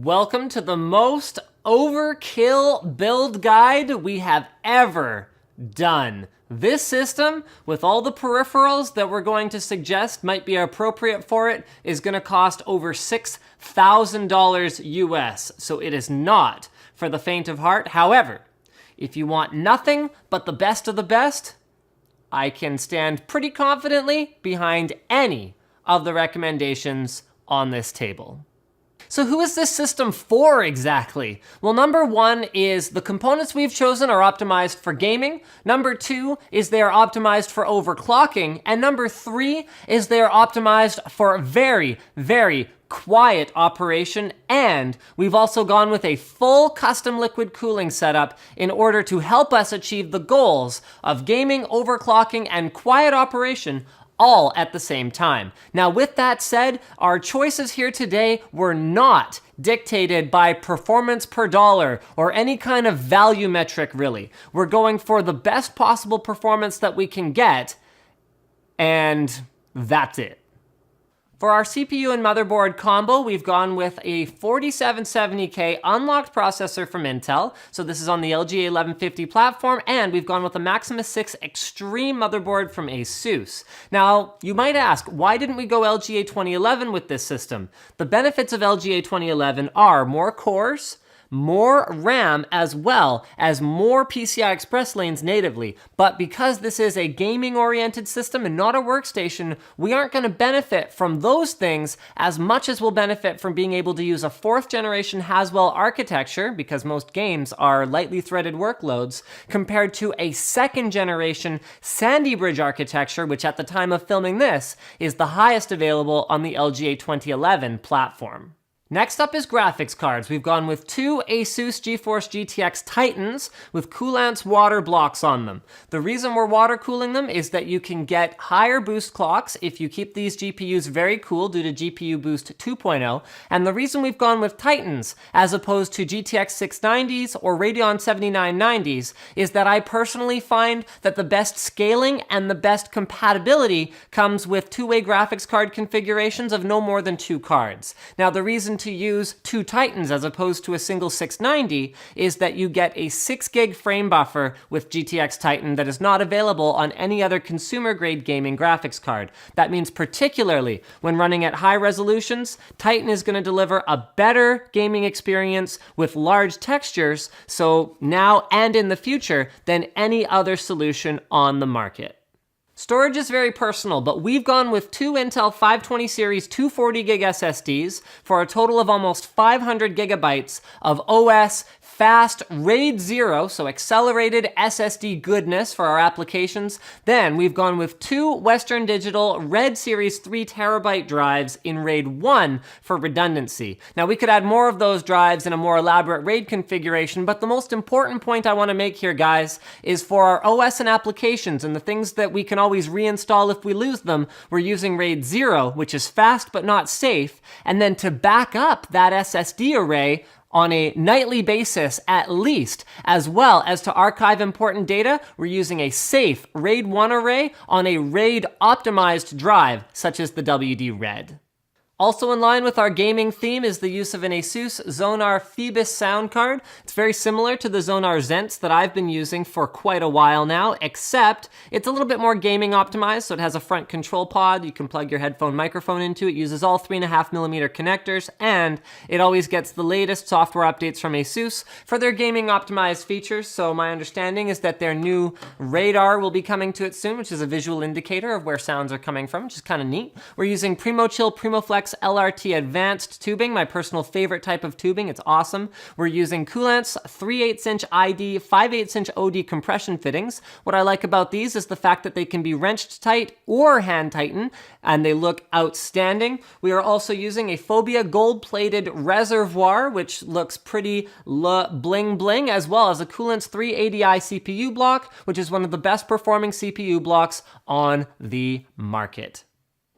Welcome to the most overkill build guide we have ever done. This system, with all the peripherals that we're going to suggest might be appropriate for it, is going to cost over $6,000 US, so it is not for the faint of heart. However, if you want nothing but the best of the best, I can stand pretty confidently behind any of the recommendations on this table. So who is this system for exactly? Well, number one is the components we've chosen are optimized for gaming. Number two is they are optimized for overclocking. And number three is they are optimized for very, very quiet operation. And we've also gone with a full custom liquid cooling setup in order to help us achieve the goals of gaming, overclocking, and quiet operation all at the same time. Now, with that said, our choices here today were not dictated by performance per dollar or any kind of value metric, really. We're going for the best possible performance that we can get, and that's it. For our CPU and motherboard combo, we've gone with a 4770K unlocked processor from Intel. So this is on the LGA 1150 platform, and we've gone with a Maximus 6 Extreme motherboard from ASUS. Now, you might ask, why didn't we go LGA 2011 with this system? The benefits of LGA 2011 are more cores, more RAM, as well as more PCI Express lanes natively. But because this is a gaming-oriented system and not a workstation, we aren't going to benefit from those things as much as we'll benefit from being able to use a 4th generation Haswell architecture, because most games are lightly threaded workloads, compared to a 2nd generation Sandy Bridge architecture, which at the time of filming this is the highest available on the LGA 2011 platform. Next up is graphics cards. We've gone with two ASUS GeForce GTX Titans with Coolant's water blocks on them. The reason we're water cooling them is that you can get higher boost clocks if you keep these GPUs very cool due to GPU Boost 2.0. And the reason we've gone with Titans as opposed to GTX 690s or Radeon 7990s is that I personally find that the best scaling and the best compatibility comes with two-way graphics card configurations of no more than 2 cards. Now, the reason to use 2 Titans as opposed to a single 690 is that you get a 6 gig frame buffer with GTX Titan that is not available on any other consumer grade gaming graphics card. That means particularly when running at high resolutions, Titan is going to deliver a better gaming experience with large textures, so now and in the future, than any other solution on the market. Storage is very personal, but we've gone with 2 Intel 520 series 240 gig SSDs for a total of almost 500 gigabytes of OS fast RAID 0, so accelerated SSD goodness for our applications. Then we've gone with 2 Western Digital Red Series 3 terabyte drives in RAID 1 for redundancy. Now, we could add more of those drives in a more elaborate RAID configuration, but the most important point I want to make here, guys, is for our OS and applications and the things that we can always reinstall if we lose them, we're using RAID 0, which is fast but not safe, and then to back up that SSD array on a nightly basis at least, as well as to archive important data, we're using a safe RAID 1 array on a RAID optimized drive, such as the WD Red. Also in line with our gaming theme is the use of an ASUS Zonar Phoebus sound card. It's very similar to the Zonar Zents that I've been using for quite a while now, except it's a little bit more gaming optimized, so it has a front control pod. You can plug your headphone microphone into it, uses all 3.5mm connectors, and it always gets the latest software updates from ASUS for their gaming optimized features. So my understanding is that their new radar will be coming to it soon, which is a visual indicator of where sounds are coming from, which is kind of neat. We're using PrimoChill PrimoFlex LRT Advanced tubing, my personal favorite type of tubing. It's awesome. We're using Coolant's 3/8" ID, 5/8" OD compression fittings. What I like about these is the fact that they can be wrenched tight or hand tighten, and they look outstanding. We are also using a Phobia gold-plated reservoir, which looks pretty bling bling, as well as a Coolant's 380i CPU block, which is one of the best performing CPU blocks on the market.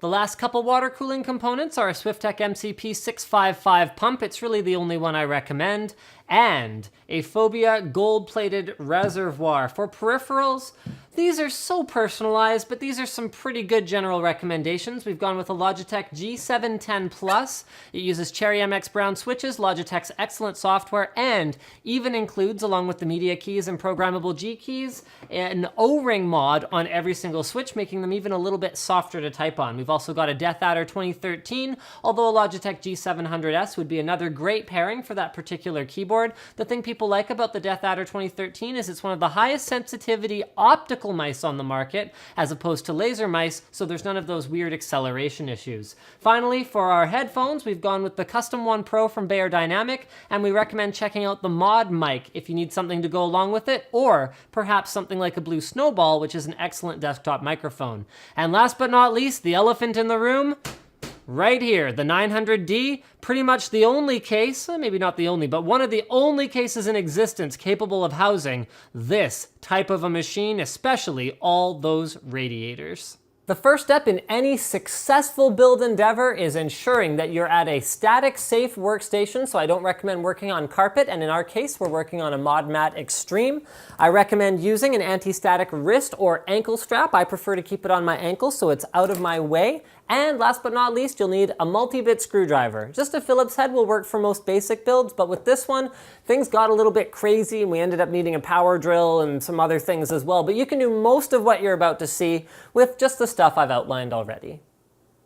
The last couple water cooling components are a Swiftech MCP 655 pump. It's really the only one I recommend. and a Phobia gold-plated reservoir. For peripherals, these are so personalized, but these are some pretty good general recommendations. We've gone with a Logitech G710 Plus. It uses Cherry MX Brown switches, Logitech's excellent software, and even includes, along with the media keys and programmable G keys, an O-ring mod on every single switch, making them even a little bit softer to type on. We've also got a Death Adder 2013, although a Logitech G700S would be another great pairing for that particular keyboard. The thing people like about the Death Adder 2013 is it's one of the highest sensitivity optical mice on the market, as opposed to laser mice, so there's none of those weird acceleration issues. Finally, for our headphones, we've gone with the Custom One Pro from Beyerdynamic, and we recommend checking out the Mod mic if you need something to go along with it, or perhaps something like a Blue Snowball, which is an excellent desktop microphone. And last but not least, the elephant in the room, right here, the 900D, pretty much the only case, maybe not the only, but one of the only cases in existence capable of housing this type of a machine, especially all those radiators. The first step in any successful build endeavor is ensuring that you're at a static, safe workstation, so I don't recommend working on carpet, and in our case, we're working on a ModMat Extreme. I recommend using an anti-static wrist or ankle strap. I prefer to keep it on my ankle so it's out of my way. And last but not least, you'll need a multi-bit screwdriver. Just a Phillips head will work for most basic builds, but with this one, things got a little bit crazy and we ended up needing a power drill and some other things as well. But you can do most of what you're about to see with just the stuff I've outlined already.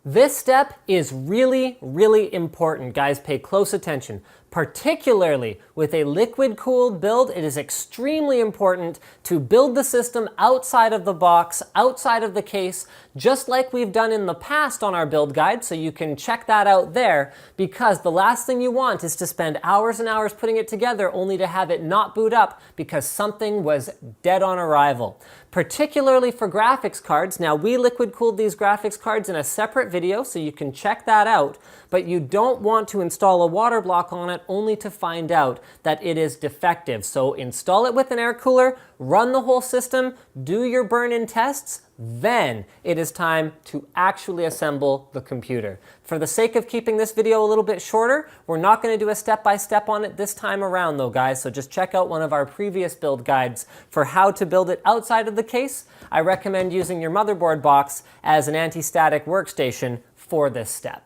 This step is really, really important. Guys, pay close attention. Particularly with a liquid-cooled build, it is extremely important to build the system outside of the box, outside of the case, just like we've done in the past on our build guide, so you can check that out there, because the last thing you want is to spend hours and hours putting it together only to have it not boot up because something was dead on arrival. Particularly for graphics cards. Now, we liquid-cooled these graphics cards in a separate video, so you can check that out, but you don't want to install a water block on it only to find out that it is defective. So install it with an air cooler, run the whole system, do your burn-in tests, then it is time to actually assemble the computer. For the sake of keeping this video a little bit shorter, we're not going to do a step-by-step on it this time around though, guys, so just check out one of our previous build guides for how to build it outside of the case. I recommend using your motherboard box as an anti-static workstation for this step.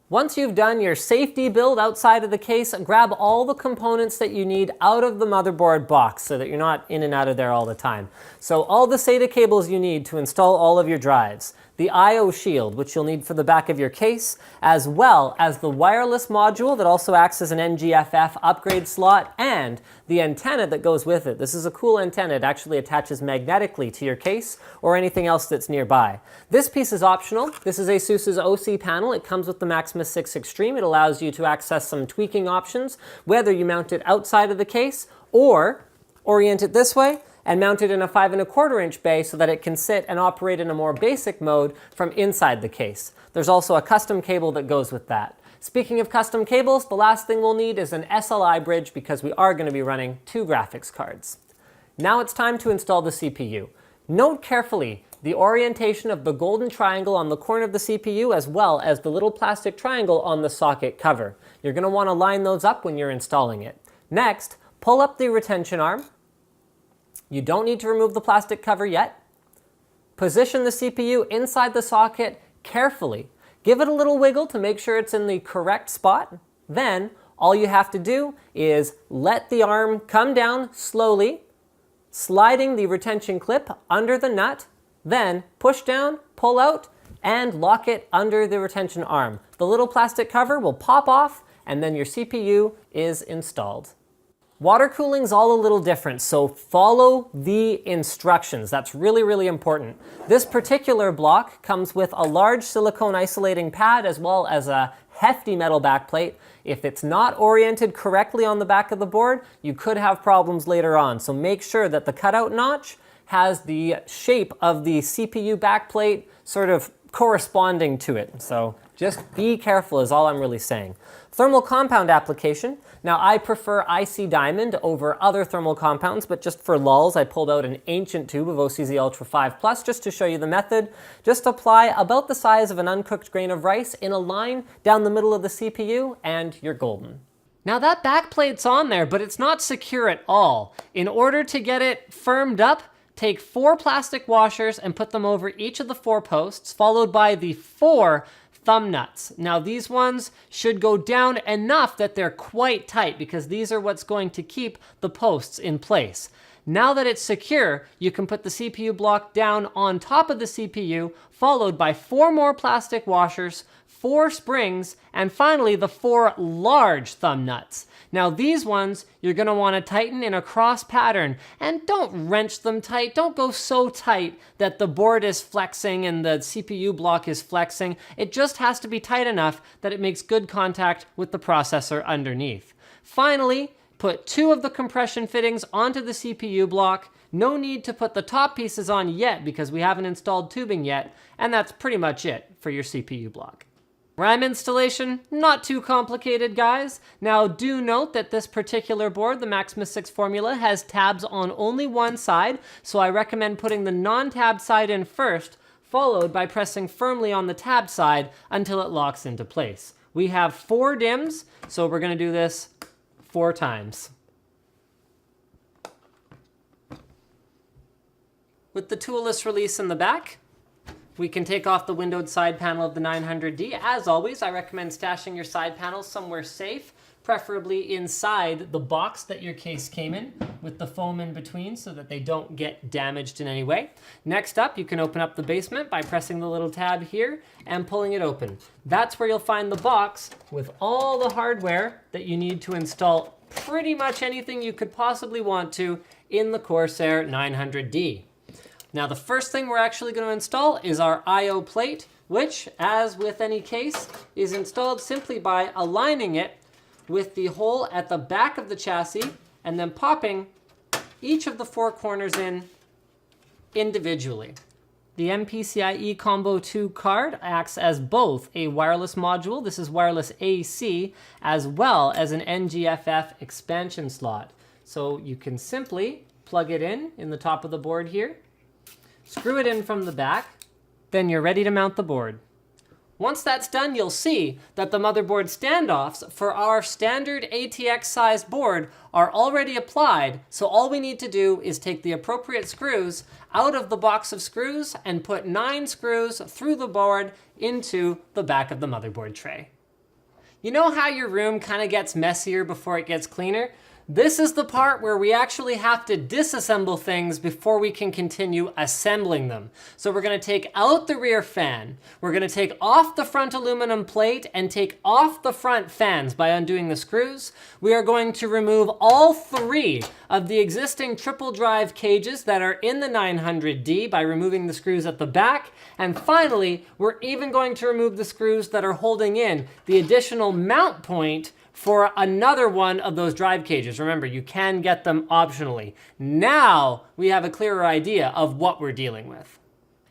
Once you've done your safety build outside of the case, grab all the components that you need out of the motherboard box so that you're not in and out of there all the time. So all the SATA cables you need to install all of your drives, the I/O shield, which you'll need for the back of your case, as well as the wireless module that also acts as an NGFF upgrade slot, and the antenna that goes with it. This is a cool antenna. It actually attaches magnetically to your case or anything else that's nearby. This piece is optional. This is ASUS's OC panel. It comes with the Maximus 6 Extreme. It allows you to access some tweaking options, whether you mount it outside of the case or orient it this way and mount it in a 5¼ inch bay so that it can sit and operate in a more basic mode from inside the case. There's also a custom cable that goes with that. Speaking of custom cables, the last thing we'll need is an SLI bridge because we are going to be running 2 graphics cards. Now it's time to install the CPU. Note carefully the orientation of the golden triangle on the corner of the CPU as well as the little plastic triangle on the socket cover. You're going to want to line those up when you're installing it. Next, pull up the retention arm. You don't need to remove the plastic cover yet. Position the CPU inside the socket carefully. Give it a little wiggle to make sure it's in the correct spot. Then, all you have to do is let the arm come down slowly, sliding the retention clip under the nut, then push down, pull out, and lock it under the retention arm. The little plastic cover will pop off, and then your CPU is installed. Water cooling's all a little different, so follow the instructions. That's really, really important. This particular block comes with a large silicone isolating pad as well as a hefty metal backplate. If it's not oriented correctly on the back of the board, you could have problems later on. So make sure that the cutout notch has the shape of the CPU backplate sort of corresponding to it. So just be careful is all I'm really saying. Thermal compound application. Now I prefer IC Diamond over other thermal compounds, but just for lulz, I pulled out an ancient tube of OCZ Ultra 5 Plus just to show you the method. Just apply about the size of an uncooked grain of rice in a line down the middle of the CPU and you're golden. Now that backplate's on there, but it's not secure at all. In order to get it firmed up, take 4 plastic washers and put them over each of the 4 posts, followed by the 4 thumb nuts. Now these ones should go down enough that they're quite tight because these are what's going to keep the posts in place. Now that it's secure, you can put the CPU block down on top of the CPU, followed by 4 more plastic washers, 4 springs, and finally the 4 large thumb nuts. Now these ones, you're gonna wanna tighten in a cross pattern, and don't wrench them tight. Don't go so tight that the board is flexing and the CPU block is flexing. It just has to be tight enough that it makes good contact with the processor underneath. Finally, put 2 of the compression fittings onto the CPU block. No need to put the top pieces on yet because we haven't installed tubing yet, and that's pretty much it for your CPU block. RAM installation, not too complicated, guys. Now do note that this particular board, the Maximus 6 Formula, has tabs on only one side, so I recommend putting the non-tab side in first, followed by pressing firmly on the tab side until it locks into place. We have 4 DIMMs, so we're gonna do this 4 times. With the toolless release in the back, we can take off the windowed side panel of the 900D. As always, I recommend stashing your side panels somewhere safe, preferably inside the box that your case came in, with the foam in between so that they don't get damaged in any way. Next up, you can open up the basement by pressing the little tab here and pulling it open. That's where you'll find the box with all the hardware that you need to install pretty much anything you could possibly want to in the Corsair 900D. Now the first thing we're actually going to install is our I/O plate, which, as with any case, is installed simply by aligning it with the hole at the back of the chassis and then popping each of the 4 corners in individually. The MPCIe Combo 2 card acts as both a wireless module, this is wireless AC, as well as an NGFF expansion slot. So you can simply plug it in the top of the board here, screw it in from the back, then you're ready to mount the board. Once that's done, you'll see that the motherboard standoffs for our standard ATX-sized board are already applied, so all we need to do is take the appropriate screws out of the box of screws and put 9 screws through the board into the back of the motherboard tray. You know how your room kind of gets messier before it gets cleaner? This is the part where we actually have to disassemble things before we can continue assembling them. So we're gonna take out the rear fan, we're gonna take off the front aluminum plate and take off the front fans by undoing the screws. We are going to remove all 3 of the existing triple drive cages that are in the 900D by removing the screws at the back. And finally, we're even going to remove the screws that are holding in the additional mount point for another one of those drive cages. Remember, you can get them optionally. Now we have a clearer idea of what we're dealing with.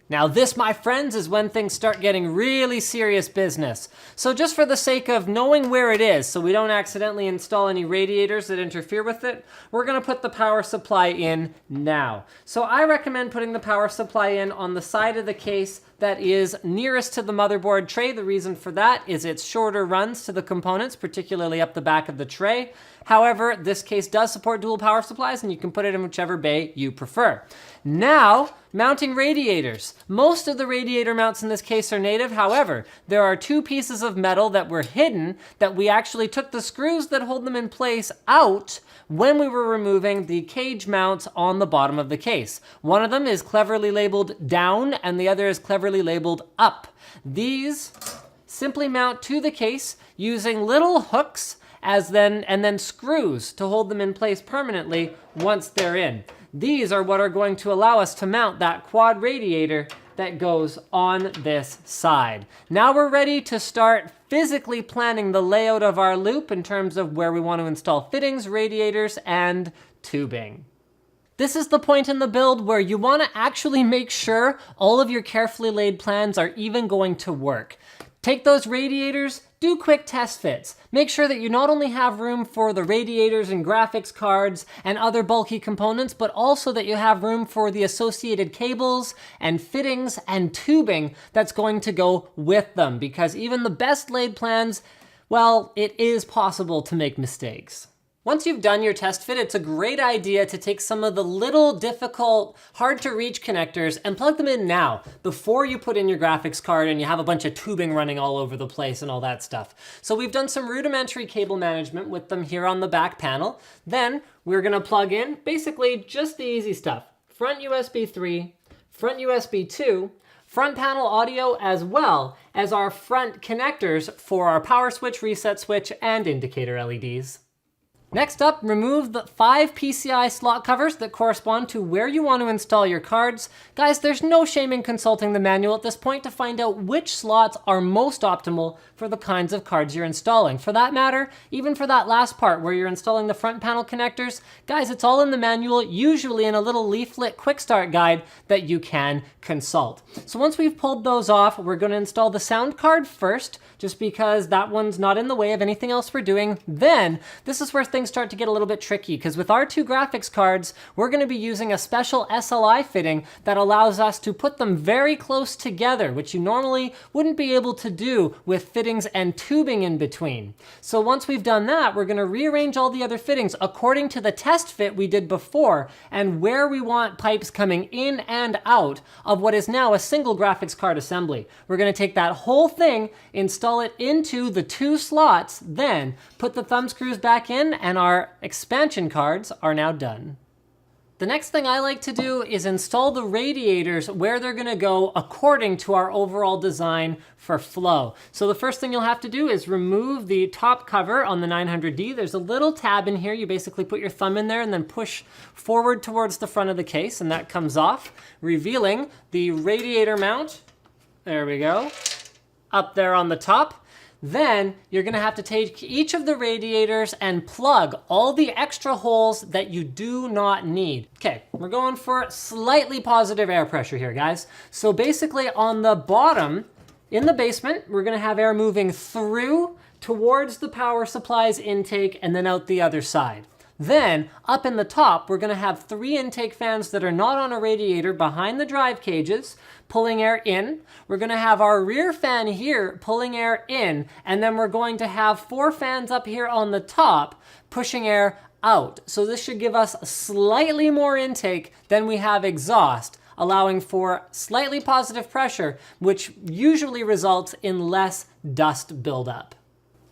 Now this, my friends, is when things start getting really serious business. So just for the sake of knowing where it is, so we don't accidentally install any radiators that interfere with it, we're gonna put the power supply in now. So I recommend putting the power supply in on the side of the case that is nearest to the motherboard tray. The reason for that is its shorter runs to the components, particularly up the back of the tray. However, this case does support dual power supplies and you can put it in whichever bay you prefer. Now, mounting radiators. Most of the radiator mounts in this case are native. However, there are 2 pieces of metal that were hidden that we actually took the screws that hold them in place out when we were removing the cage mounts on the bottom of the case. One of them is cleverly labeled down and the other is cleverly labeled up. These simply mount to the case using little hooks and then screws to hold them in place permanently once they're in. These are what are going to allow us to mount that quad radiator that goes on this side. Now we're ready to start physically planning the layout of our loop in terms of where we want to install fittings, radiators, and tubing. This is the point in the build where you want to actually make sure all of your carefully laid plans are even going to work. Take those radiators, do quick test fits. Make sure that you not only have room for the radiators and graphics cards and other bulky components, but also that you have room for the associated cables and fittings and tubing that's going to go with them. Because even the best laid plans Well, it is possible to make mistakes. Once you've done your test fit, it's a great idea to take some of the little difficult, hard to reach connectors and plug them in now, before you put in your graphics card and you have a bunch of tubing running all over the place and all that stuff. So we've done some rudimentary cable management with them here on the back panel. Then we're gonna plug in basically just the easy stuff. Front USB 3, front USB 2, front panel audio, as well as our front connectors for our power switch, reset switch, and indicator LEDs. Next up, remove the 5 PCI slot covers that correspond to where you want to install your cards. Guys, there's no shame in consulting the manual at this point to find out which slots are most optimal for the kinds of cards you're installing. For that matter, even for that last part where you're installing the front panel connectors, guys, it's all in the manual, usually in a little leaflet quick start guide that you can consult. So once we've pulled those off, we're going to install the sound card first, just because that one's not in the way of anything else we're doing. Then, this is where things start to get a little bit tricky, because with our 2 graphics cards, we're going to be using a special SLI fitting that allows us to put them very close together, which you normally wouldn't be able to do with fittings and tubing in between. So once we've done that, we're going to rearrange all the other fittings according to the test fit we did before and where we want pipes coming in and out of what is now a single graphics card assembly. We're going to take that whole thing, install it into the 2 slots, then put the thumb screws back in, and our expansion cards are now done. The next thing I like to do is install the radiators where they're going to go according to our overall design for flow. So the first thing you'll have to do is remove the top cover on the 900D. There's a little tab in here. You basically put your thumb in there and then push forward towards the front of the case, and that comes off, revealing the radiator mount. There we go. Up there on the top. Then you're going to have to take each of the radiators and plug all the extra holes that you do not need. Okay, we're going for slightly positive air pressure here, guys. So basically on the bottom, in the basement, we're going to have air moving through towards the power supply's intake and then out the other side. Then, up in the top, we're going to have 3 intake fans that are not on a radiator behind the drive cages, pulling air in. We're going to have our rear fan here pulling air in, and then we're going to have 4 fans up here on the top pushing air out. So this should give us slightly more intake than we have exhaust, allowing for slightly positive pressure, which usually results in less dust buildup.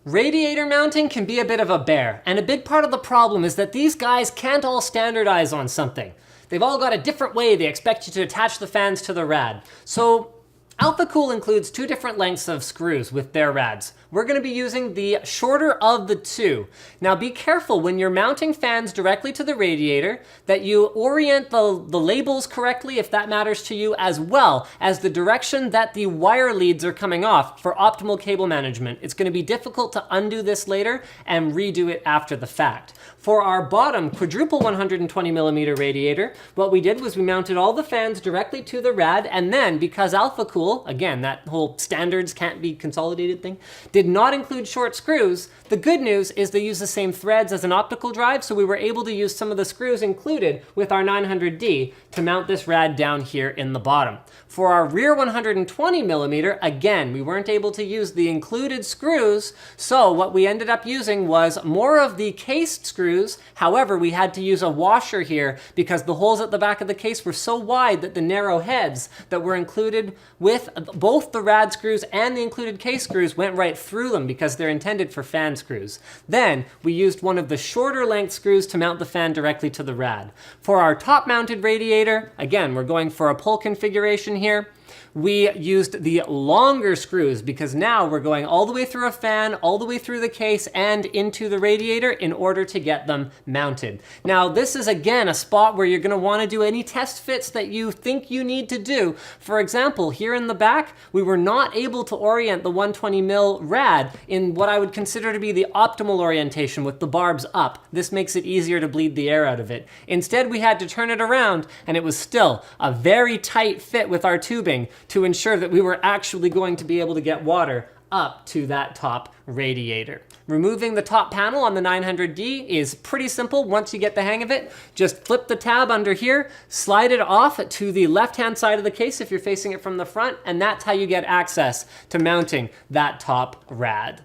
Radiator mounting can be a bit of a bear, and a big part of the problem is that these guys can't all standardize on something. They've all got a different way they expect you to attach the fans to the rad. So Overkill includes 2 different lengths of screws with their rads. We're going to be using the shorter of the 2. Now be careful when you're mounting fans directly to the radiator that you orient the labels correctly, if that matters to you, as well as the direction that the wire leads are coming off for optimal cable management. It's going to be difficult to undo this later and redo it after the fact. For our bottom quadruple 120mm radiator, what we did was we mounted all the fans directly to the rad, and then because Overkill, again, that whole standards can't be consolidated thing, did not include short screws, the good news is they use the same threads as an optical drive, so we were able to use some of the screws included with our 900D to mount this rad down here in the bottom. For our rear 120mm, again, we weren't able to use the included screws, so what we ended up using was more of the cased screws. However, we had to use a washer here because the holes at the back of the case were so wide that the narrow heads that were included with both the rad screws and the included case screws went right through them because they're intended for fan screws. Then we used one of the shorter length screws to mount the fan directly to the rad. For our top mounted radiator, again, we're going for a pull configuration here. We used the longer screws because now we're going all the way through a fan, all the way through the case and into the radiator in order to get them mounted. Now this is again a spot where you're going to want to do any test fits that you think you need to do. For example, here in the back, we were not able to orient the 120mm rad in what I would consider to be the optimal orientation with the barbs up. This makes it easier to bleed the air out of it. Instead, we had to turn it around, and it was still a very tight fit with our tubing to ensure that we were actually going to be able to get water up to that top radiator. Removing the top panel on the 900D is pretty simple once you get the hang of it. Just flip the tab under here, slide it off to the left-hand side of the case if you're facing it from the front, and that's how you get access to mounting that top rad.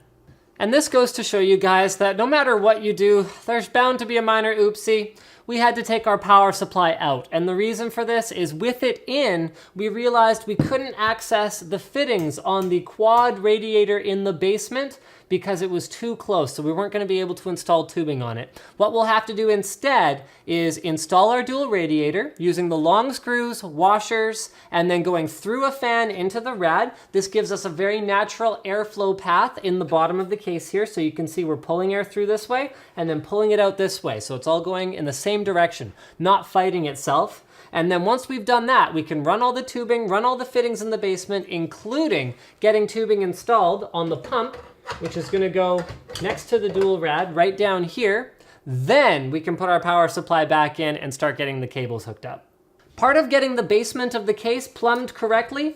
And this goes to show you guys that no matter what you do, there's bound to be a minor oopsie. We had to take our power supply out. And the reason for this is with it in, we realized we couldn't access the fittings on the quad radiator in the basement because it was too close, so we weren't going to be able to install tubing on it. What we'll have to do instead is install our dual radiator using the long screws, washers, and then going through a fan into the rad. This gives us a very natural airflow path in the bottom of the case here, so you can see we're pulling air through this way and then pulling it out this way, so it's all going in the same direction, not fighting itself. And then once we've done that, we can run all the tubing, run all the fittings in the basement, including getting tubing installed on the pump, which is gonna go next to the dual rad right down here. Then we can put our power supply back in and start getting the cables hooked up. Part of getting the basement of the case plumbed correctly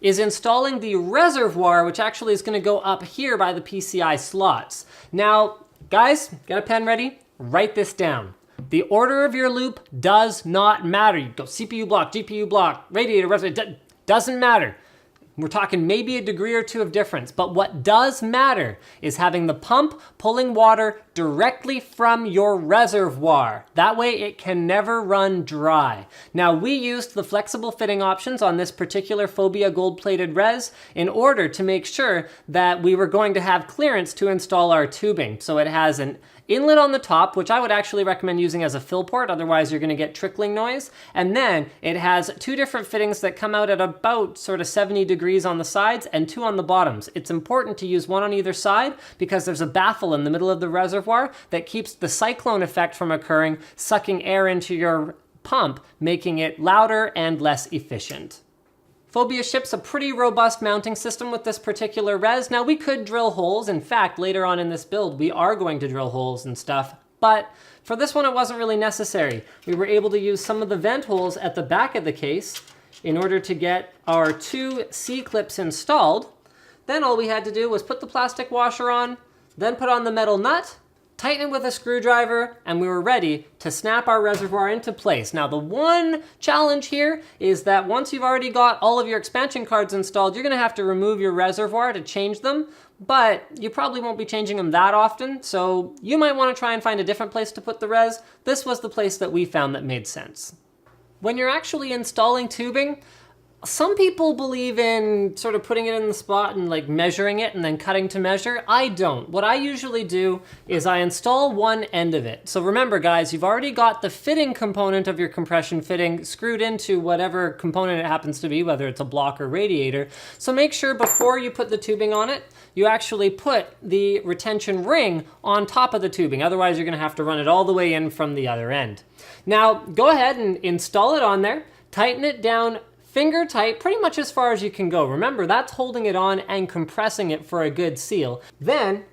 is installing the reservoir, which actually is gonna go up here by the PCI slots. Now, guys, get a pen ready, write this down. The order of your loop does not matter. You go CPU block, GPU block, radiator, reservoir, doesn't matter. We're talking maybe a degree or two of difference, but what does matter is having the pump pulling water directly from your reservoir. That way it can never run dry. Now, we used the flexible fitting options on this particular Phobia gold-plated res in order to make sure that we were going to have clearance to install our tubing. So it has an inlet on the top, which I would actually recommend using as a fill port, otherwise you're gonna get trickling noise. And then it has two different fittings that come out at about sort of 70 degrees on the sides and two on the bottoms. It's important to use one on either side because there's a baffle in the middle of the reservoir that keeps the cyclone effect from occurring, sucking air into your pump, making it louder and less efficient. Phobia ships a pretty robust mounting system with this particular res. Now, we could drill holes. In fact, later on in this build, we are going to drill holes and stuff, but for this one, it wasn't really necessary. We were able to use some of the vent holes at the back of the case in order to get our two C-clips installed. Then all we had to do was put the plastic washer on, then put on the metal nut, tighten it with a screwdriver, and we were ready to snap our reservoir into place. Now, the one challenge here is that once you've already got all of your expansion cards installed, you're gonna have to remove your reservoir to change them, but you probably won't be changing them that often, so you might wanna try and find a different place to put the res. This was the place that we found that made sense. When you're actually installing tubing, some people believe in sort of putting it in the spot and like measuring it and then cutting to measure. I don't. What I usually do is I install one end of it. So remember guys, you've already got the fitting component of your compression fitting screwed into whatever component it happens to be, whether it's a block or radiator. So make sure before you put the tubing on it, you actually put the retention ring on top of the tubing. Otherwise you're gonna have to run it all the way in from the other end. Now go ahead and install it on there, tighten it down finger tight, pretty much as far as you can go. Remember, that's holding it on and compressing it for a good seal. Then,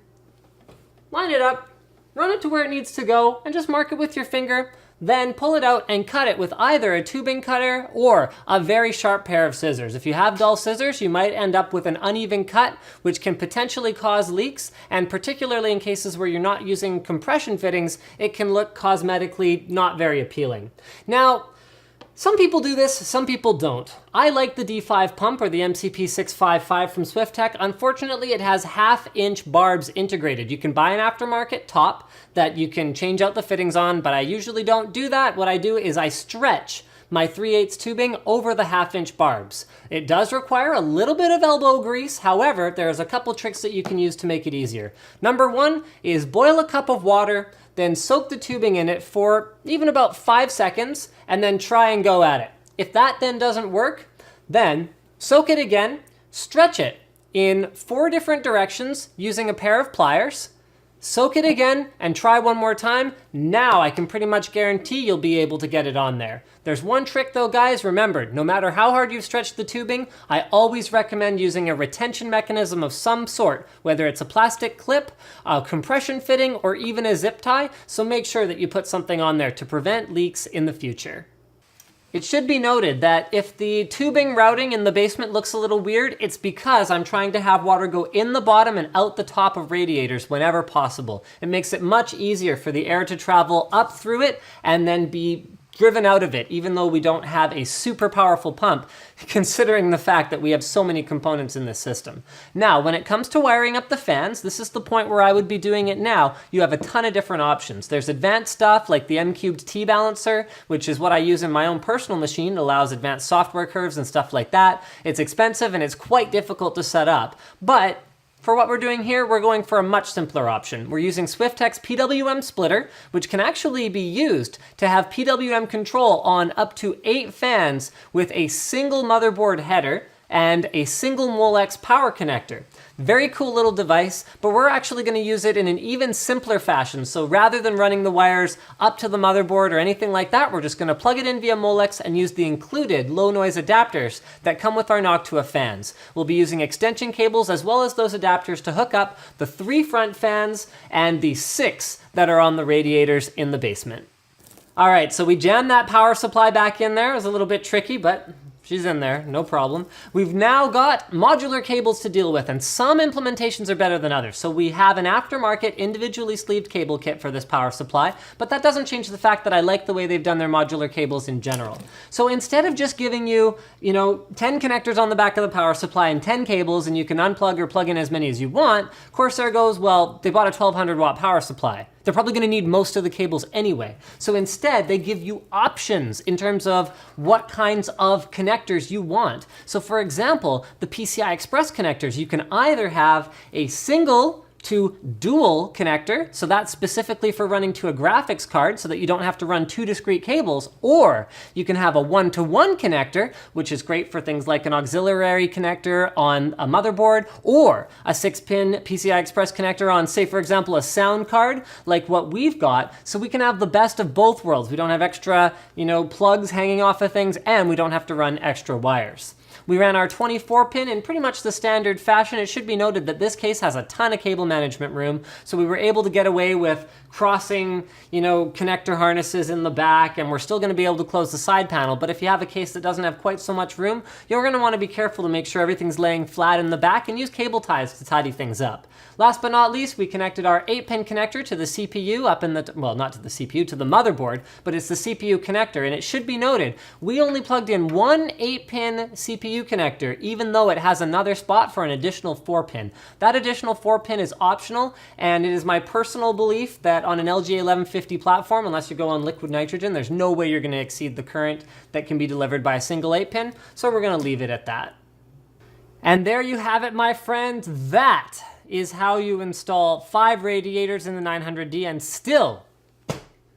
line it up, run it to where it needs to go, and just mark it with your finger. Then pull it out and cut it with either a tubing cutter or a very sharp pair of scissors. If you have dull scissors, you might end up with an uneven cut, which can potentially cause leaks, and particularly in cases where you're not using compression fittings, it can look cosmetically not very appealing. Now, some people do this, some people don't. I like the D5 pump or the MCP655 from SwiftTech. Unfortunately, it has 1/2-inch barbs integrated. You can buy an aftermarket top that you can change out the fittings on, but I usually don't do that. What I do is I stretch my 3/8 tubing over the 1/2-inch barbs. It does require a little bit of elbow grease. However, there's a couple tricks that you can use to make it easier. Number one is boil a cup of water, then soak the tubing in it for even about 5 seconds, and then try and go at it. If that then doesn't work, then soak it again, stretch it in 4 different directions using a pair of pliers, soak it again, and try one more time. Now I can pretty much guarantee you'll be able to get it on there. There's one trick though, guys. Remember, no matter how hard you've stretched the tubing, I always recommend using a retention mechanism of some sort, whether it's a plastic clip, a compression fitting, or even a zip tie. So make sure that you put something on there to prevent leaks in the future. It should be noted that if the tubing routing in the basement looks a little weird, it's because I'm trying to have water go in the bottom and out the top of radiators whenever possible. It makes it much easier for the air to travel up through it and then be driven out of it, even though we don't have a super powerful pump, considering the fact that we have so many components in this system. Now, when it comes to wiring up the fans, this is the point where I would be doing it now. You have a ton of different options. There's advanced stuff like the M-Cubed T-Balancer, which is what I use in my own personal machine. It allows advanced software curves and stuff like that. It's expensive and it's quite difficult to set up, but for what we're doing here, we're going for a much simpler option. We're using Swiftech's PWM splitter, which can actually be used to have PWM control on up to 8 fans with a single motherboard header and a single Molex power connector. Very cool little device, but we're actually going to use it in an even simpler fashion. So rather than running the wires up to the motherboard or anything like that, we're just going to plug it in via Molex and use the included low noise adapters that come with our Noctua fans. We'll be using extension cables as well as those adapters to hook up the 3 front fans and the 6 that are on the radiators in the basement. All right, so we jammed that power supply back in there. It was a little bit tricky, but she's in there, no problem. We've now got modular cables to deal with, and some implementations are better than others. So we have an aftermarket individually sleeved cable kit for this power supply, but that doesn't change the fact that I like the way they've done their modular cables in general. So instead of just giving you, 10 connectors on the back of the power supply and 10 cables, and you can unplug or plug in as many as you want, Corsair goes, well, they bought a 1200 watt power supply. They're probably going to need most of the cables anyway. So instead, they give you options in terms of what kinds of connectors you want. So for example, the PCI Express connectors, you can either have a single to dual connector, so that's specifically for running to a graphics card so that you don't have to run 2 discrete cables, or you can have a 1-to-1 connector, which is great for things like an auxiliary connector on a motherboard, or a 6-pin PCI Express connector on, say for example, a sound card like what we've got, so we can have the best of both worlds. We don't have extra, plugs hanging off of things, and we don't have to run extra wires. We ran our 24-pin in pretty much the standard fashion. It should be noted that this case has a ton of cable management room, so we were able to get away with crossing, connector harnesses in the back, and we're still going to be able to close the side panel. But if you have a case that doesn't have quite so much room, you're going to want to be careful to make sure everything's laying flat in the back and use cable ties to tidy things up. Last but not least, we connected our 8-pin connector to the CPU up in the, well, not to the CPU, to the motherboard, but it's the CPU connector. And it should be noted, we only plugged in one 8-pin CPU connector, even though it has another spot for an additional 4-pin. That additional 4-pin is optional, and it is my personal belief that on an LGA 1150 platform, unless you go on liquid nitrogen, there's no way you're going to exceed the current that can be delivered by a single 8-pin, so we're going to leave it at that. And there you have it, my friends. That is how you install 5 radiators in the 900D and still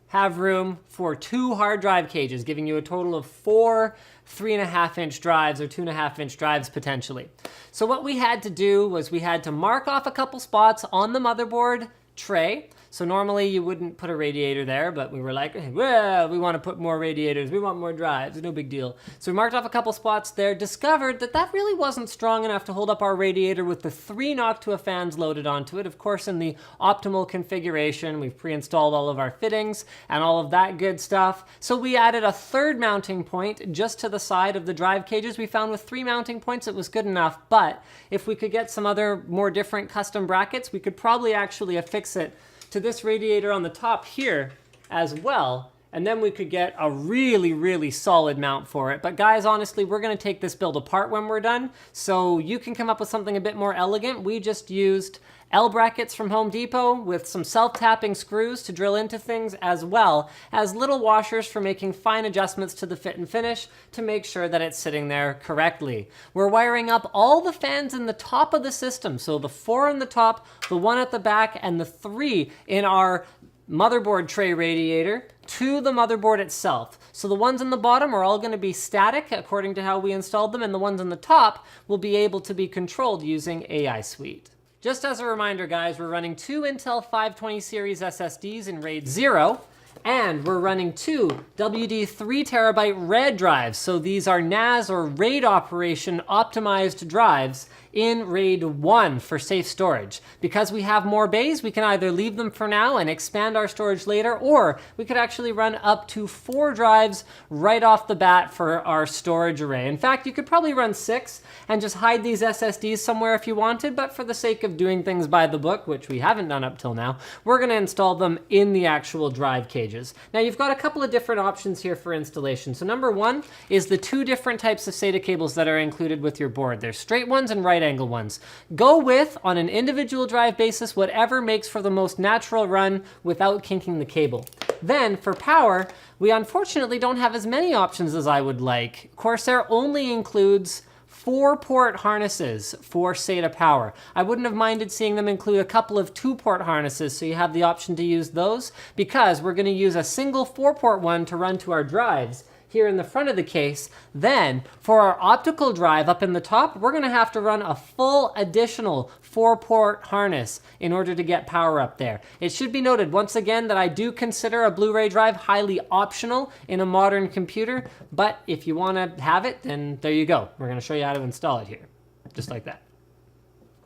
have room for 2 hard drive cages, giving you a total of 4 3.5-inch drives or 2.5-inch drives potentially. So what we had to do was we had to mark off a couple spots on the motherboard tray. So normally you wouldn't put a radiator there, but we were like, well, we want to put more radiators, we want more drives, no big deal. So we marked off a couple spots there, discovered that that really wasn't strong enough to hold up our radiator with the 3 Noctua fans loaded onto it. Of course, in the optimal configuration, we've pre-installed all of our fittings and all of that good stuff. So we added a 3rd mounting point just to the side of the drive cages. We found with 3 mounting points it was good enough, but if we could get some other more different custom brackets, we could probably actually affix it to this radiator on the top here as well, and then we could get a really, really solid mount for it. But guys, honestly, we're gonna take this build apart when we're done, so you can come up with something a bit more elegant. We just used L brackets from Home Depot with some self-tapping screws to drill into things, as well as little washers for making fine adjustments to the fit and finish to make sure that it's sitting there correctly. We're wiring up all the fans in the top of the system, so the 4 in the top, the 1 at the back, and the 3 in our motherboard tray radiator to the motherboard itself. So the ones in the bottom are all going to be static according to how we installed them, and the ones on the top will be able to be controlled using AI Suite. Just as a reminder, guys, we're running 2 Intel 520 series SSDs in RAID 0, and we're running 2 WD 3TB RAID drives. So these are NAS or RAID operation optimized drives in RAID 1 for safe storage. Because we have more bays, we can either leave them for now and expand our storage later, or we could actually run up to 4 drives right off the bat for our storage array. In fact, you could probably run 6 and just hide these SSDs somewhere if you wanted, but for the sake of doing things by the book, which we haven't done up till now, we're going to install them in the actual drive cages. Now, you've got a couple of different options here for installation. So number one is the 2 different types of SATA cables that are included with your board. There's straight ones and right angle ones. Go with, on an individual drive basis, whatever makes for the most natural run without kinking the cable. Then for power, we unfortunately don't have as many options as I would like. Corsair only includes 4-port harnesses for SATA power. I wouldn't have minded seeing them include a couple of 2-port harnesses so you have the option to use those, because we're going to use a single 4-port one to run to our drives here in the front of the case. Then for our optical drive up in the top, we're going to have to run a full additional 4-port harness in order to get power up there. It should be noted once again that I do consider a Blu-ray drive highly optional in a modern computer, but if you want to have it, then there you go. We're going to show you how to install it here, just like that.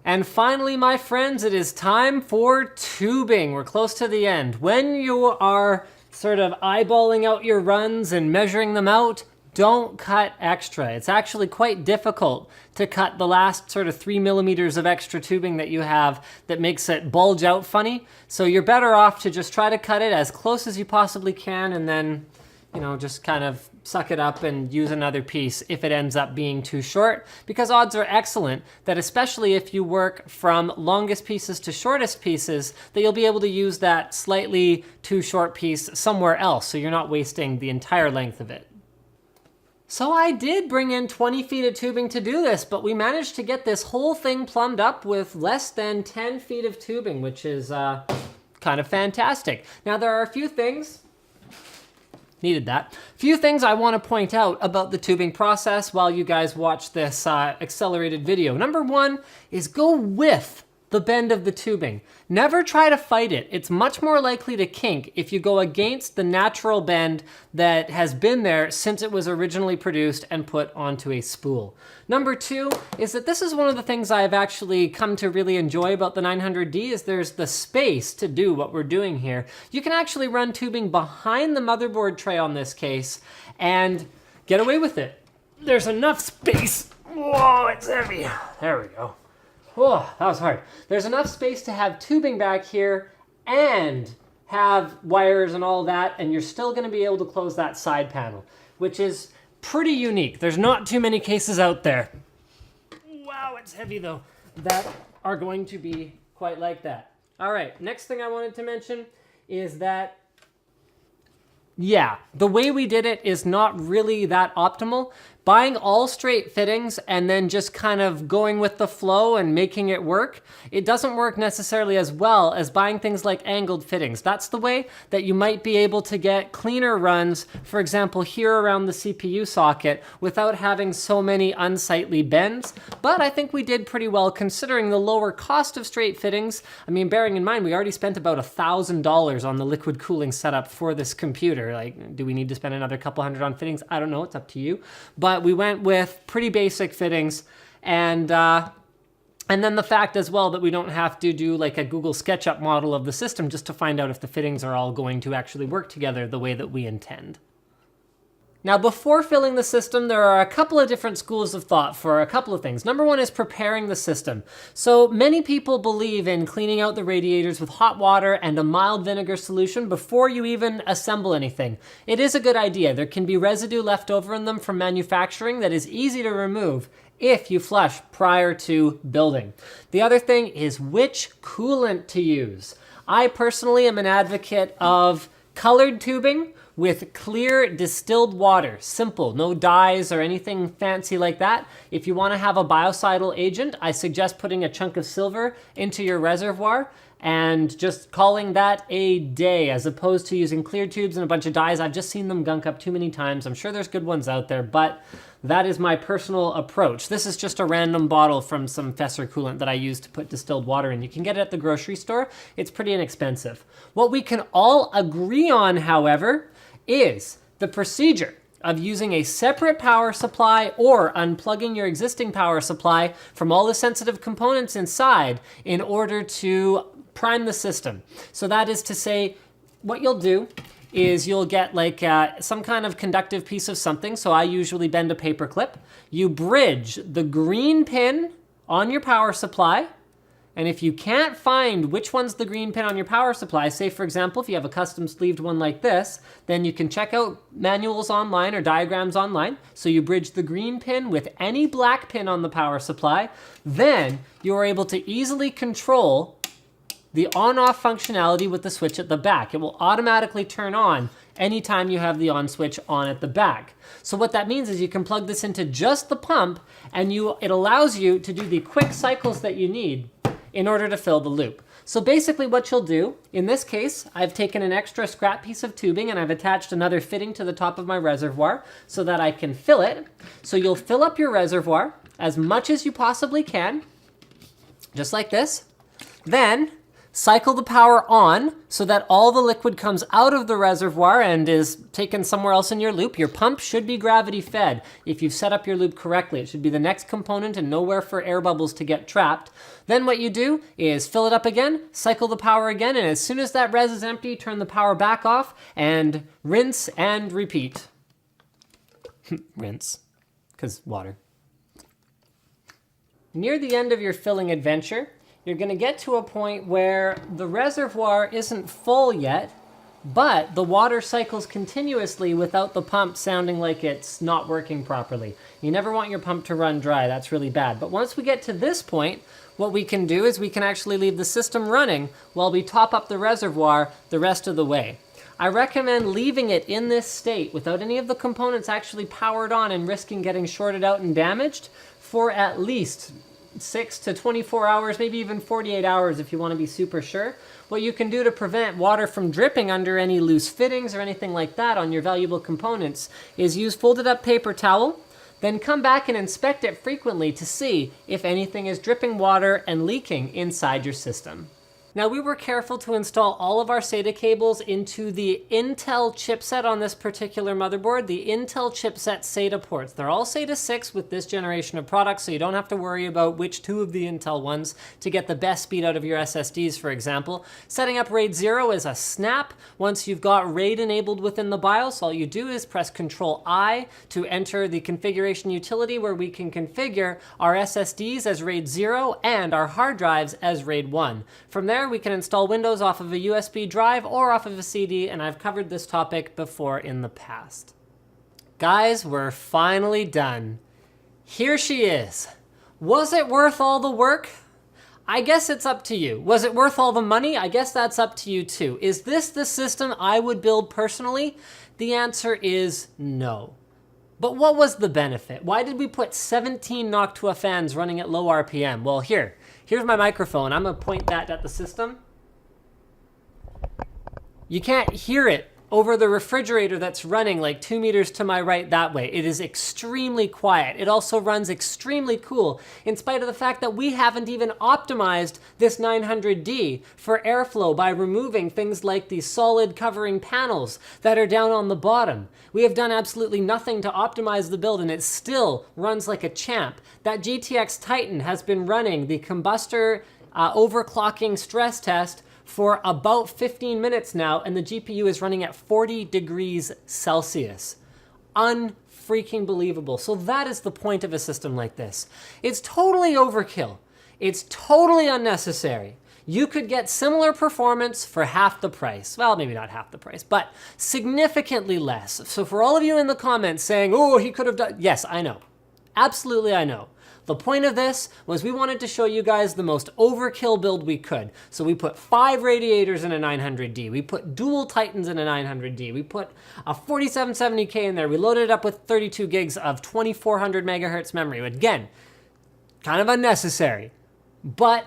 And finally, my friends, it is time for tubing. We're close to the end. When you are sort of eyeballing out your runs and measuring them out, don't cut extra. It's actually quite difficult to cut the last sort of 3 millimeters of extra tubing that you have that makes it bulge out funny. So you're better off to just try to cut it as close as you possibly can, and then, you know, just kind of suck it up and use another piece if it ends up being too short, because odds are excellent that, especially if you work from longest pieces to shortest pieces, that you'll be able to use that slightly too short piece somewhere else, so you're not wasting the entire length of it. So I did bring in 20 feet of tubing to do this, but we managed to get this whole thing plumbed up with less than 10 feet of tubing, which is kind of fantastic. Now, there are a few things needed that. Few things I want to point out about the tubing process while you guys watch this accelerated video. Number one is go with the bend of the tubing. Never try to fight it. It's much more likely to kink if you go against the natural bend that has been there since it was originally produced and put onto a spool. Number two is that this is one of the things I've actually come to really enjoy about the 900D is there's the space to do what we're doing here. You can actually run tubing behind the motherboard tray on this case and get away with it. There's enough space. Whoa, it's heavy. There we go. Oh, that was hard. There's enough space to have tubing back here and have wires and all that, and you're still going to be able to close that side panel, which is pretty unique. There's not too many cases out there. Wow, it's heavy though, that are going to be quite like that. All right, next thing I wanted to mention is that, yeah, the way we did it is not really that optimal. Buying all straight fittings and then just kind of going with the flow and making it work, it doesn't work necessarily as well as buying things like angled fittings. That's the way that you might be able to get cleaner runs, for example, here around the CPU socket without having so many unsightly bends. But I think we did pretty well considering the lower cost of straight fittings. I mean, bearing in mind, we already spent about $1,000 on the liquid cooling setup for this computer. Like, do we need to spend another couple hundred on fittings? I don't know, it's up to you. But we went with pretty basic fittings, and then the fact as well that we don't have to do like a Google SketchUp model of the system just to find out if the fittings are all going to actually work together the way that we intend. Now, before filling the system, there are a couple of different schools of thought for a couple of things. Number one is preparing the system. So many people believe in cleaning out the radiators with hot water and a mild vinegar solution before you even assemble anything. It is a good idea. There can be residue left over in them from manufacturing that is easy to remove if you flush prior to building. The other thing is which coolant to use. I personally am an advocate of colored tubing with clear distilled water. Simple, no dyes or anything fancy like that. If you want to have a biocidal agent, I suggest putting a chunk of silver into your reservoir and just calling that a day as opposed to using clear tubes and a bunch of dyes. I've just seen them gunk up too many times. I'm sure there's good ones out there, but that is my personal approach. This is just a random bottle from some Fesser coolant that I use to put distilled water in. You can get it at the grocery store. It's pretty inexpensive. What we can all agree on, however, is the procedure. of using a separate power supply or unplugging your existing power supply from all the sensitive components inside in order to prime the system. So that is to say, what you'll do is you'll get like some kind of conductive piece of something. So I usually bend a paper clip. You bridge the green pin on your power supply. And if you can't find which one's the green pin on your power supply, say for example, if you have a custom sleeved one like this, then you can check out manuals online or diagrams online. So you bridge the green pin with any black pin on the power supply. Then you're able to easily control the on-off functionality with the switch at the back. It will automatically turn on anytime you have the on switch on at the back. So what that means is you can plug this into just the pump and it allows you to do the quick cycles that you need in order to fill the loop. So basically what you'll do, in this case, I've taken an extra scrap piece of tubing and I've attached another fitting to the top of my reservoir so that I can fill it. So you'll fill up your reservoir as much as you possibly can, just like this. Then cycle the power on so that all the liquid comes out of the reservoir and is taken somewhere else in your loop. Your pump should be gravity fed. If you've set up your loop correctly, it should be the next component and nowhere for air bubbles to get trapped. Then what you do is fill it up again, cycle the power again, and as soon as that res is empty, turn the power back off and rinse and repeat. Rinse, because water. Near the end of your filling adventure, you're going to get to a point where the reservoir isn't full yet, but the water cycles continuously without the pump sounding like it's not working properly. You never want your pump to run dry. That's really bad. But once we get to this point, what we can do is we can actually leave the system running while we top up the reservoir the rest of the way. I recommend leaving it in this state without any of the components actually powered on and risking getting shorted out and damaged for at least 6 to 24 hours, maybe even 48 hours if you want to be super sure. What you can do to prevent water from dripping under any loose fittings or anything like that on your valuable components is use folded up paper towel, then come back and inspect it frequently to see if anything is dripping water and leaking inside your system. Now we were careful to install all of our SATA cables into the Intel chipset on this particular motherboard, the Intel chipset SATA ports. They're all SATA 6 with this generation of products, so you don't have to worry about which two of the Intel ones to get the best speed out of your SSDs, for example. Setting up RAID 0 is a snap. Once you've got RAID enabled within the BIOS, all you do is press Control-I to enter the configuration utility where we can configure our SSDs as RAID 0 and our hard drives as RAID 1. From there, we can install Windows off of a USB drive or off of a CD, and I've covered this topic before in the past. Guys, we're finally done. Here she is. Was it worth all the work? I guess it's up to you. Was it worth all the money? I guess that's up to you too. Is this the system I would build personally? The answer is no. But what was the benefit? Why did we put 17 Noctua fans running at low RPM? Well, here's my microphone. I'm gonna point that at the system. You can't hear it over the refrigerator that's running like 2 meters to my right that way. It is extremely quiet. It also runs extremely cool, in spite of the fact that we haven't even optimized this 900D for airflow by removing things like these solid covering panels that are down on the bottom. We have done absolutely nothing to optimize the build and it still runs like a champ. That GTX Titan has been running the combustor overclocking stress test for about 15 minutes now, and the GPU is running at 40 degrees Celsius. Unfreaking believable. So that is the point of a system like this. It's totally overkill. It's totally unnecessary. You could get similar performance for half the price. Well, maybe not half the price, but significantly less. So for all of you in the comments saying, oh, he could have done, yes, I know. Absolutely, I know. The point of this was we wanted to show you guys the most overkill build we could. So we put 5 radiators in a 900D. We put dual Titans in a 900D. We put a 4770K in there. We loaded it up with 32 gigs of 2400 megahertz memory. Again, kind of unnecessary, but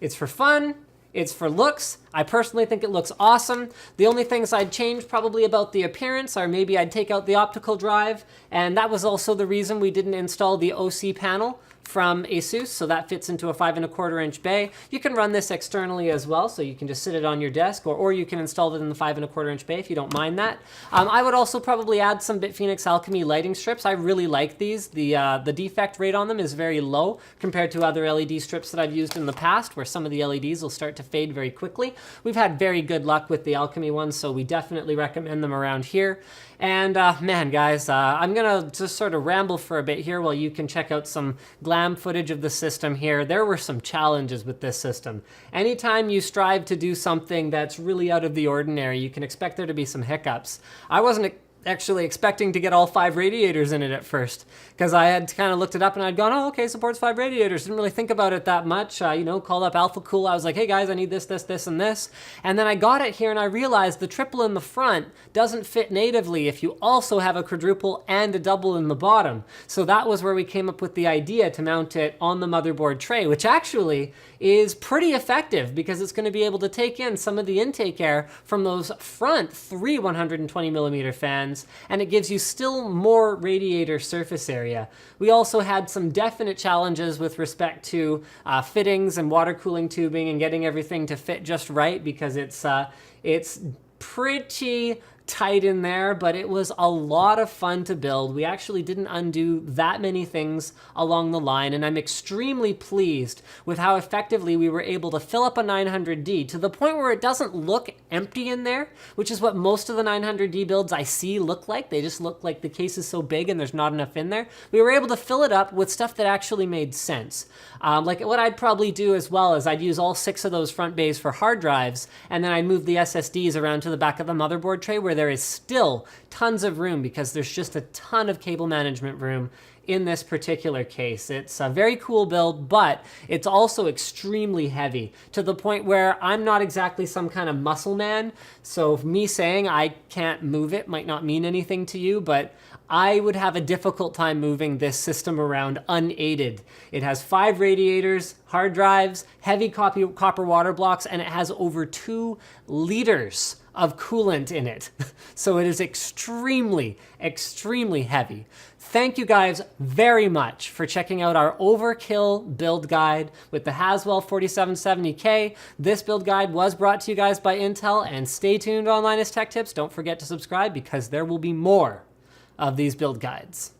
it's for fun. It's for looks. I personally think it looks awesome. The only things I'd change probably about the appearance are maybe I'd take out the optical drive, and that was also the reason we didn't install the OC panel from Asus, so that fits into a 5¼ inch bay. You can run this externally as well, so you can just sit it on your desk, or you can install it in the 5¼ inch bay if you don't mind that. I would also probably add some BitPhoenix Alchemy lighting strips. I really like these. The defect rate on them is very low compared to other LED strips that I've used in the past, where some of the LEDs will start to fade very quickly. We've had very good luck with the Alchemy ones, so we definitely recommend them around here. And man, guys, I'm gonna just sort of ramble for a bit here while you can check out some glam footage of the system here. There were some challenges with this system. Anytime you strive to do something that's really out of the ordinary, you can expect there to be some hiccups. I wasn't actually expecting to get all 5 radiators in it at first, because I had kind of looked it up and I'd gone, oh, okay, supports 5 radiators. Didn't really think about it that much. Called up Alpha Cool. I was like, hey guys, I need this, this, this, and this. And then I got it here and I realized the triple in the front doesn't fit natively if you also have a quadruple and a double in the bottom. So that was where we came up with the idea to mount it on the motherboard tray, which actually is pretty effective because it's going to be able to take in some of the intake air from those front 3 120mm fans, and it gives you still more radiator surface area. We also had some definite challenges with respect to fittings and water cooling tubing and getting everything to fit just right, because it's pretty tight in there, but it was a lot of fun to build. We actually didn't undo that many things along the line, and I'm extremely pleased with how effectively we were able to fill up a 900D to the point where it doesn't look empty in there, which is what most of the 900D builds I see look like. They just look like the case is so big and there's not enough in there. We were able to fill it up with stuff that actually made sense. Like what I'd probably do as well is I'd use all 6 of those front bays for hard drives, and then I'd move the SSDs around to the back of the motherboard tray where there is still tons of room, because there's just a ton of cable management room in this particular case. It's a very cool build, but it's also extremely heavy, to the point where I'm not exactly some kind of muscle man, so me saying I can't move it might not mean anything to you, but I would have a difficult time moving this system around unaided. It has 5 radiators, hard drives, heavy copper water blocks, and it has over 2 liters of coolant in it. So it is extremely, extremely heavy. Thank you guys very much for checking out our Overkill build guide with the Haswell 4770K. This build guide was brought to you guys by Intel, and stay tuned on Linus Tech Tips. Don't forget to subscribe, because there will be more of these build guides.